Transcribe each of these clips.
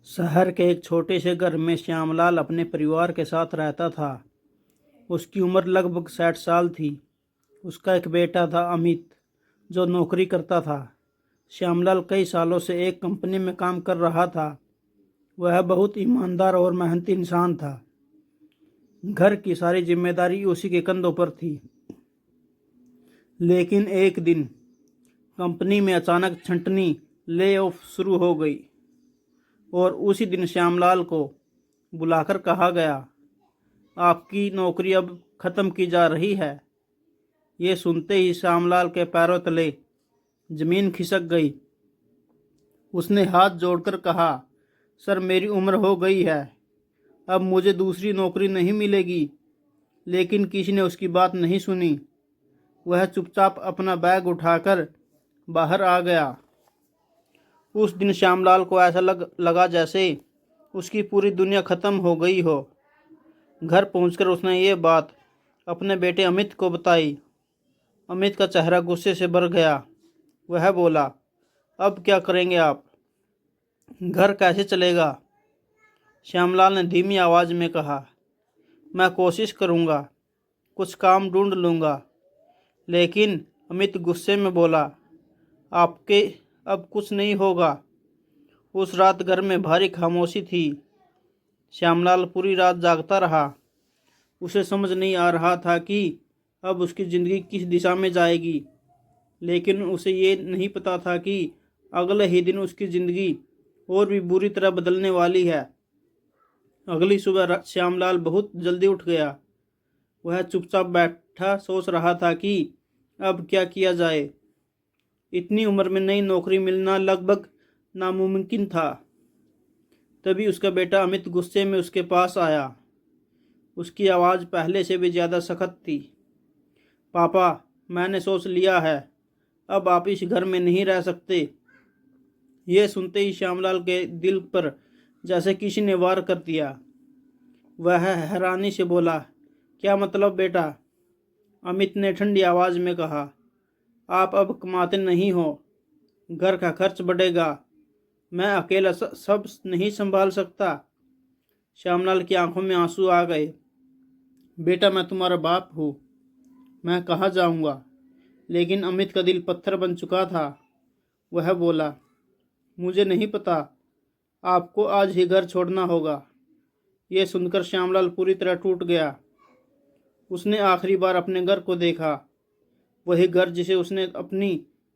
शहर के एक छोटे से घर में श्यामलाल अपने परिवार के साथ रहता था। उसकी उम्र लगभग 60 साल थी। उसका एक बेटा था अमित, जो नौकरी करता था। श्यामलाल कई सालों से एक कंपनी में काम कर रहा था। वह बहुत ईमानदार और मेहनती इंसान था। घर की सारी जिम्मेदारी उसी के कंधों पर थी। लेकिन एक दिन कंपनी में अचानक छंटनी ले ऑफ शुरू हो गई और उसी दिन श्यामलाल को बुलाकर कहा गया, आपकी नौकरी अब खत्म की जा रही है। ये सुनते ही श्यामलाल के पैरों तले जमीन खिसक गई। उसने हाथ जोड़कर कहा, सर मेरी उम्र हो गई है, अब मुझे दूसरी नौकरी नहीं मिलेगी। लेकिन किसी ने उसकी बात नहीं सुनी। वह चुपचाप अपना बैग उठाकर बाहर आ गया। उस दिन श्यामलाल को ऐसा लगा जैसे उसकी पूरी दुनिया खत्म हो गई हो। घर पहुंचकर उसने ये बात अपने बेटे अमित को बताई। अमित का चेहरा गुस्से से भर गया। वह बोला, अब क्या करेंगे आप? घर कैसे चलेगा? श्यामलाल ने धीमी आवाज में कहा, मैं कोशिश करूंगा, कुछ काम ढूंढ लूंगा। लेकिन अमित गुस्से में बोला, आपके अब कुछ नहीं होगा। उस रात घर में भारी खामोशी थी। श्यामलाल पूरी रात जागता रहा। उसे समझ नहीं आ रहा था कि अब उसकी ज़िंदगी किस दिशा में जाएगी। लेकिन उसे ये नहीं पता था कि अगले ही दिन उसकी ज़िंदगी और भी बुरी तरह बदलने वाली है। अगली सुबह श्यामलाल बहुत जल्दी उठ गया। वह चुपचाप बैठा सोच रहा था कि अब क्या किया जाए। इतनी उम्र में नई नौकरी मिलना लगभग नामुमकिन था। तभी उसका बेटा अमित गुस्से में उसके पास आया। उसकी आवाज़ पहले से भी ज़्यादा सख्त थी। पापा, मैंने सोच लिया है, अब आप इस घर में नहीं रह सकते। ये सुनते ही श्यामलाल के दिल पर जैसे किसी ने वार कर दिया। वह हैरानी से बोला, क्या मतलब बेटा? अमित ने ठंडी आवाज़ में कहा, आप अब कमाते नहीं हो, घर का खर्च बढ़ेगा, मैं अकेला सब नहीं संभाल सकता। श्यामलाल की आंखों में आंसू आ गए। बेटा, मैं तुम्हारा बाप हूँ, मैं कहाँ जाऊँगा? लेकिन अमित का दिल पत्थर बन चुका था। वह बोला, मुझे नहीं पता, आपको आज ही घर छोड़ना होगा। यह सुनकर श्यामलाल पूरी तरह टूट गया। उसने आखिरी बार अपने घर को देखा, वही घर जिसे उसने अपनी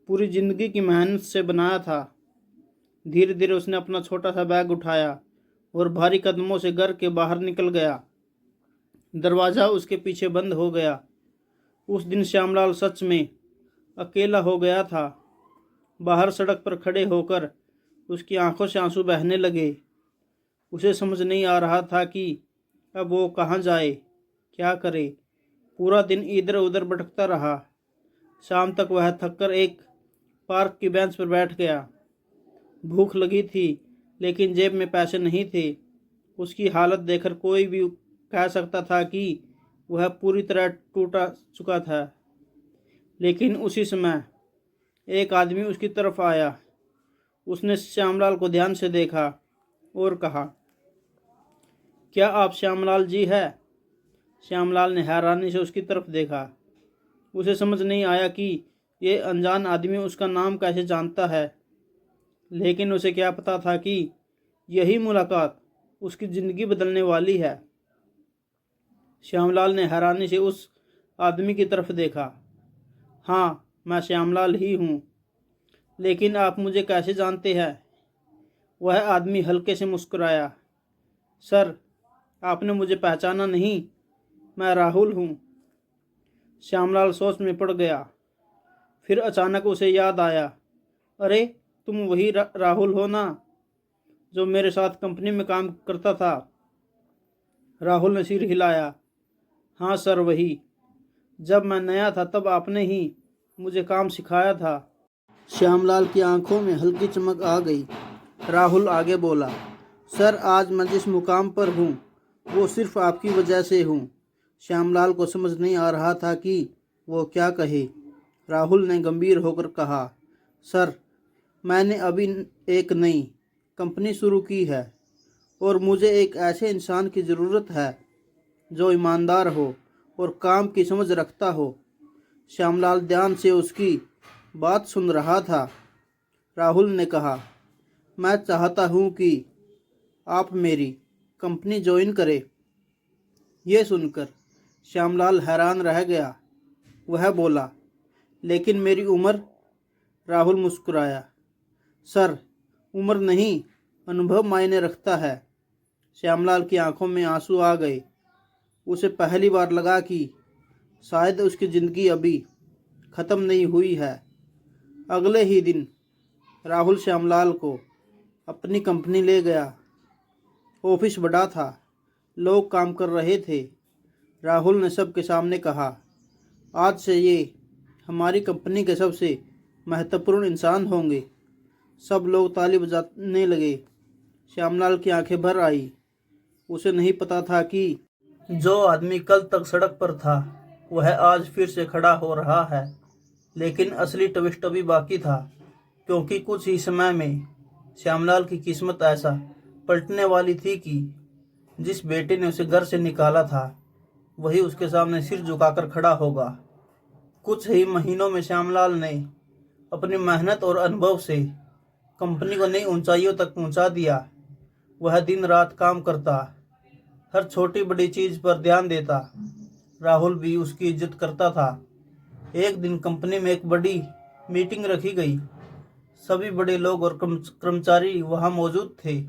पूरी जिंदगी की मेहनत से बनाया था। धीरे धीरे उसने अपना छोटा सा बैग उठाया और भारी कदमों से घर के बाहर निकल गया। दरवाज़ा उसके पीछे बंद हो गया। उस दिन श्यामलाल सच में अकेला हो गया था। बाहर सड़क पर खड़े होकर उसकी आंखों से आंसू बहने लगे। उसे समझ नहीं आ रहा था कि अब वो कहाँ जाए, क्या करे। पूरा दिन इधर उधर भटकता रहा। शाम तक वह थककर एक पार्क की बेंच पर बैठ गया। भूख लगी थी, लेकिन जेब में पैसे नहीं थे। उसकी हालत देखकर कोई भी कह सकता था कि वह पूरी तरह टूटा चुका था। लेकिन उसी समय एक आदमी उसकी तरफ आया। उसने श्यामलाल को ध्यान से देखा और कहा, क्या आप श्यामलाल जी हैं? श्यामलाल ने हैरानी से उसकी तरफ देखा। उसे समझ नहीं आया कि ये अनजान आदमी उसका नाम कैसे जानता है। लेकिन उसे क्या पता था कि यही मुलाकात उसकी ज़िंदगी बदलने वाली है। श्यामलाल ने हैरानी से उस आदमी की तरफ देखा। हाँ, मैं श्यामलाल ही हूँ, लेकिन आप मुझे कैसे जानते हैं? वह आदमी हल्के से मुस्कुराया। सर, आपने मुझे पहचाना नहीं, मैं राहुल हूँ। श्यामलाल सोच में पड़ गया। फिर अचानक उसे याद आया, अरे तुम वही राहुल हो ना, जो मेरे साथ कंपनी में काम करता था? राहुल ने सिर हिलाया। हाँ सर, वही। जब मैं नया था तब आपने ही मुझे काम सिखाया था। श्यामलाल की आंखों में हल्की चमक आ गई। राहुल आगे बोला, सर आज मैं जिस मुकाम पर हूँ वो सिर्फ आपकी वजह से हूँ। श्यामलाल को समझ नहीं आ रहा था कि वो क्या कहे। राहुल ने गंभीर होकर कहा, सर मैंने अभी एक नई कंपनी शुरू की है। और मुझे एक ऐसे इंसान की ज़रूरत है जो ईमानदार हो और काम की समझ रखता हो। श्यामलाल ध्यान से उसकी बात सुन रहा था। राहुल ने कहा, मैं चाहता हूँ कि आप मेरी कंपनी ज्वाइन करें। यह सुनकर श्यामलाल हैरान रह गया। वह बोला, लेकिन मेरी उम्र। राहुल मुस्कुराया, सर, उम्र नहीं, अनुभव मायने रखता है। श्यामलाल की आंखों में आंसू आ गए। उसे पहली बार लगा कि शायद उसकी ज़िंदगी अभी ख़त्म नहीं हुई है। अगले ही दिन राहुल श्यामलाल को अपनी कंपनी ले गया। ऑफिस बड़ा था, लोग काम कर रहे थे। राहुल ने सबके सामने कहा, आज से ये हमारी कंपनी के सबसे महत्वपूर्ण इंसान होंगे। सब लोग ताली बजाने लगे। श्यामलाल की आंखें भर आई। उसे नहीं पता था कि जो आदमी कल तक सड़क पर था वह आज फिर से खड़ा हो रहा है। लेकिन असली ट्विस्ट अभी बाकी था, क्योंकि कुछ ही समय में श्यामलाल की किस्मत ऐसा पलटने वाली थी कि जिस बेटे ने उसे घर से निकाला था वही उसके सामने सिर झुकाकर खड़ा होगा। कुछ ही महीनों में श्यामलाल ने अपनी मेहनत और अनुभव से कंपनी को नई ऊंचाइयों तक पहुंचा दिया। वह दिन रात काम करता, हर छोटी बड़ी चीज़ पर ध्यान देता। राहुल भी उसकी इज्जत करता था। एक दिन कंपनी में एक बड़ी मीटिंग रखी गई। सभी बड़े लोग और कर्मचारी वहां मौजूद थे।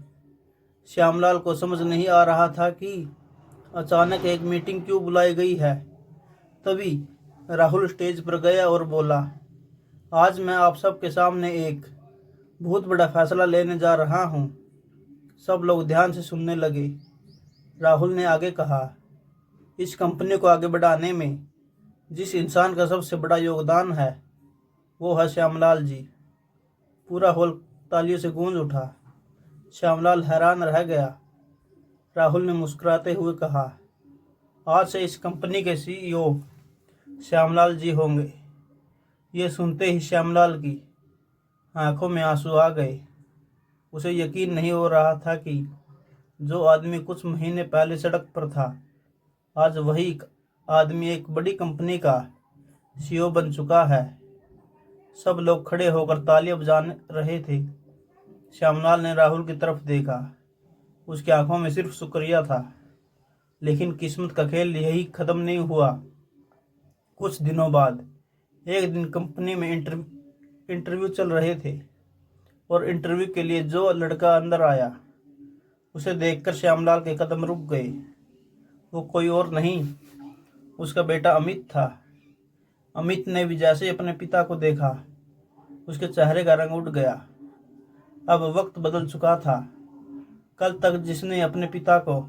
श्यामलाल को समझ नहीं आ रहा था कि अचानक एक मीटिंग क्यों बुलाई गई है। तभी राहुल स्टेज पर गया और बोला, आज मैं आप सबके सामने एक बहुत बड़ा फैसला लेने जा रहा हूँ। सब लोग ध्यान से सुनने लगे। राहुल ने आगे कहा, इस कंपनी को आगे बढ़ाने में जिस इंसान का सबसे बड़ा योगदान है वो है श्यामलाल जी। पूरा हॉल तालियों से गूंज उठा। श्यामलाल हैरान रह गया। राहुल ने मुस्कुराते हुए कहा, आज से इस कंपनी के सीईओ श्यामलाल जी होंगे। ये सुनते ही श्यामलाल की आंखों में आंसू आ गए। उसे यकीन नहीं हो रहा था कि जो आदमी कुछ महीने पहले सड़क पर था आज वही आदमी एक बड़ी कंपनी का सीईओ बन चुका है। सब लोग खड़े होकर तालियां बजा रहे थे। श्यामलाल ने राहुल की तरफ देखा। उसकी आंखों में सिर्फ शुक्रिया था। लेकिन किस्मत का खेल यही खत्म नहीं हुआ। कुछ दिनों बाद एक दिन कंपनी में इंटरव्यू चल रहे थे और इंटरव्यू के लिए जो लड़का अंदर आया उसे देखकर श्यामलाल के कदम रुक गए। वो कोई और नहीं, उसका बेटा अमित था। अमित ने भी जैसे ही अपने पिता को देखा उसके चेहरे का रंग उड़ गया। अब वक्त बदल चुका था। कल तक जिसने अपने पिता को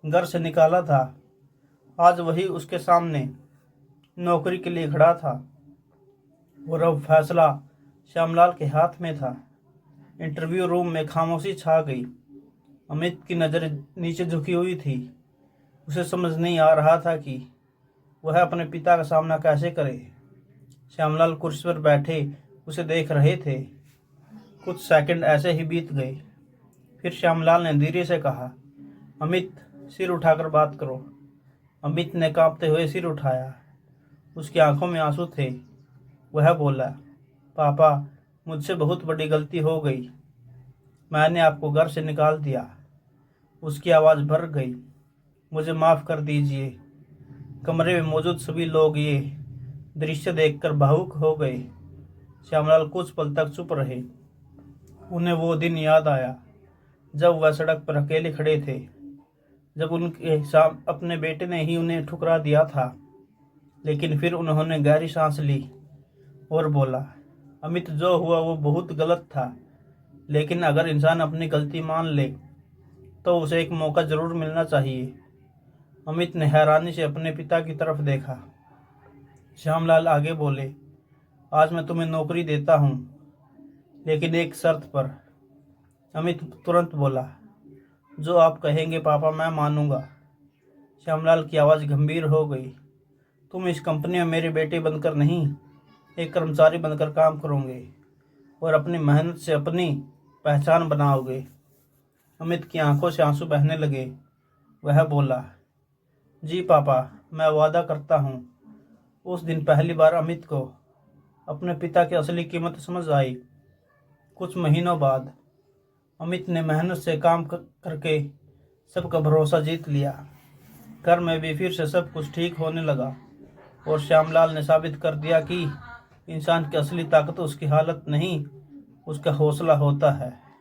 घर से निकाला था आज वही उसके सामने नौकरी के लिए खड़ा था और अब फैसला श्यामलाल के हाथ में था। इंटरव्यू रूम में खामोशी छा गई। अमित की नज़र नीचे झुकी हुई थी। उसे समझ नहीं आ रहा था कि वह अपने पिता का सामना कैसे करे। श्यामलाल कुर्सी पर बैठे उसे देख रहे थे। कुछ सेकंड ऐसे ही बीत गए। फिर श्यामलाल ने धीरे से कहा, अमित, सिर उठाकर बात करो। अमित ने कांपते हुए सिर उठाया। उसकी आंखों में आंसू थे। वह बोला, पापा, मुझसे बहुत बड़ी गलती हो गई। मैंने आपको घर से निकाल दिया। उसकी आवाज़ भर गई। मुझे माफ़ कर दीजिए। कमरे में मौजूद सभी लोग ये दृश्य देखकर भावुक हो गए। श्यामलाल कुछ पल तक चुप रहे। उन्हें वो दिन याद आया जब वह सड़क पर अकेले खड़े थे, जब उनके साथ अपने बेटे ने ही उन्हें ठुकरा दिया था। लेकिन फिर उन्होंने गहरी सांस ली और बोला, अमित, जो हुआ वो बहुत गलत था, लेकिन अगर इंसान अपनी गलती मान ले तो उसे एक मौका जरूर मिलना चाहिए। अमित ने हैरानी से अपने पिता की तरफ देखा। श्यामलाल आगे बोले, आज मैं तुम्हें नौकरी देता हूँ, लेकिन एक शर्त पर। अमित तुरंत बोला, जो आप कहेंगे पापा, मैं मानूंगा। श्यामलाल की आवाज़ गंभीर हो गई। तुम इस कंपनी में मेरे बेटे बनकर नहीं, एक कर्मचारी बनकर काम करोगे और अपनी मेहनत से अपनी पहचान बनाओगे। अमित की आंखों से आंसू बहने लगे। वह बोला, जी पापा, मैं वादा करता हूँ। उस दिन पहली बार अमित को अपने पिता की असली कीमत समझ आई। कुछ महीनों बाद अमित ने मेहनत से काम करके सबका भरोसा जीत लिया। घर में भी फिर से सब कुछ ठीक होने लगा और श्यामलाल ने साबित कर दिया कि इंसान की असली ताकत उसकी हालत नहीं, उसका हौसला होता है।